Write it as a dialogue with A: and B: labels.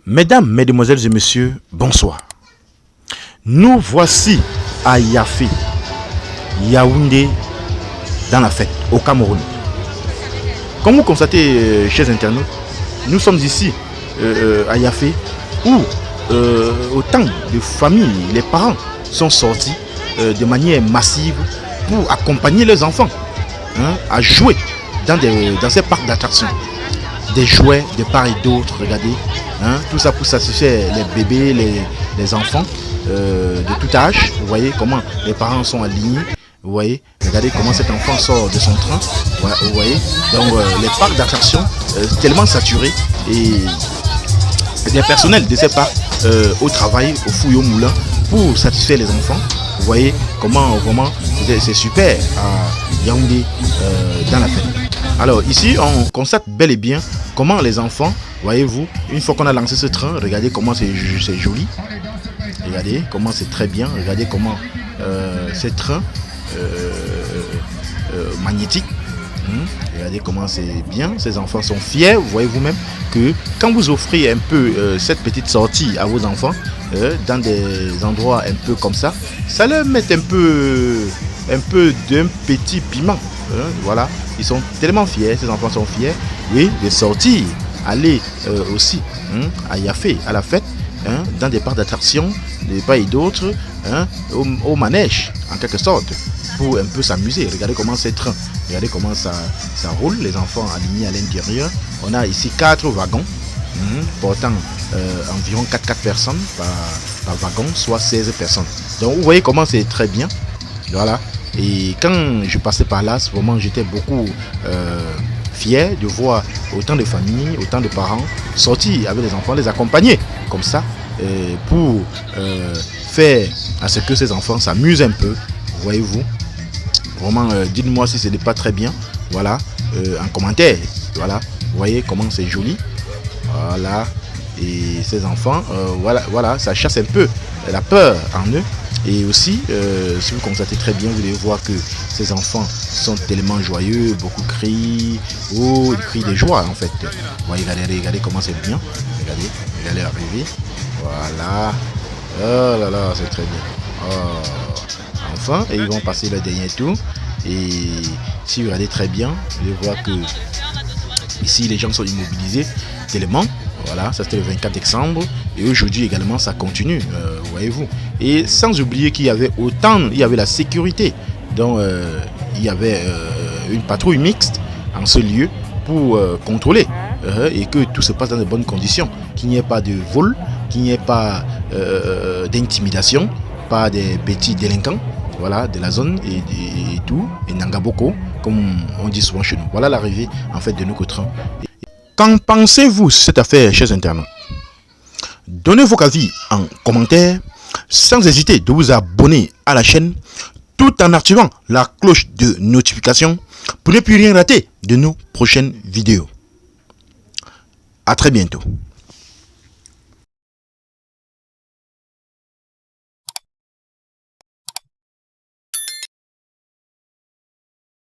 A: Mesdames, Mesdemoiselles et Messieurs, bonsoir. Nous voici à Yafé, Yaoundé, dans la fête, au Cameroun. Comme vous constatez, chers internautes, nous sommes ici à Yafé, où autant de familles, les parents sont sortis de manière massive pour accompagner les enfants à jouer dans ces parcs d'attractions. Des jouets de part et d'autre, regardez, tout ça pour satisfaire les bébés, les enfants de tout âge. Vous voyez comment les parents sont alignés. Vous voyez, regardez comment cet enfant sort de son train. Vous voyez, donc les parcs d'attractions tellement saturés et des personnels de ces parcs au travail, au fouille, au moulin pour satisfaire les enfants. Vous voyez comment vraiment c'est super à Yaoundé dans la fête. Alors ici on constate bel et bien comment les enfants, voyez-vous, une fois qu'on a lancé ce train, regardez comment c'est joli. Regardez comment c'est très bien. Regardez comment ce train magnétique. Regardez comment c'est bien. Ces enfants sont fiers. Vous voyez vous-même que quand vous offrez un peu cette petite sortie à vos enfants dans des endroits un peu comme ça, ça leur met un peu d'un petit piment. Voilà, ils sont tellement fiers. Ces enfants sont fiers. Et de sortir, aller aussi à Yafé, à la fête, dans des parcs d'attractions, des pas et d'autres, au manège, en quelque sorte, pour un peu s'amuser. Regardez comment c'est train, regardez comment ça roule, les enfants alignés à l'intérieur. On a ici 4 wagons, portant environ 4 personnes par wagon, soit 16 personnes. Donc vous voyez comment c'est très bien. Voilà. Et quand je passais par là, vraiment j'étais beaucoup fier de voir autant de familles, autant de parents sortir avec les enfants, les accompagner comme ça pour faire à ce que ces enfants s'amusent un peu. Voyez-vous, vraiment dites-moi si ce n'est pas très bien. Voilà, en commentaire. Voilà, vous voyez comment c'est joli. Voilà, et ces enfants, voilà, ça chasse un peu la peur en eux. Et aussi, si vous constatez très bien, vous allez voir que ces enfants sont tellement joyeux, beaucoup crient, ils crient de joie en fait. Voyez, regardez comment c'est bien. Regardez arriver. Voilà. Oh là là, c'est très bien. Oh. Enfin, et ils vont passer le dernier tour. Et si vous regardez très bien, vous allez voir que ici les gens sont immobilisés tellement. Voilà, ça c'était le 24 décembre et aujourd'hui également ça continue, voyez-vous. Et sans oublier qu'il y avait la sécurité. Donc il y avait une patrouille mixte en ce lieu pour contrôler et que tout se passe dans de bonnes conditions. Qu'il n'y ait pas de vol, qu'il n'y ait pas d'intimidation, pas des petits délinquants, voilà, de la zone et tout, et Nangaboko, comme on dit souvent chez nous. Voilà l'arrivée en fait de nos trains. Qu'en pensez-vous de cette affaire, chers internautes? Donnez vos avis en commentaire, sans hésiter de vous abonner à la chaîne, tout en activant la cloche de notification pour ne plus rien rater de nos prochaines vidéos. À très bientôt.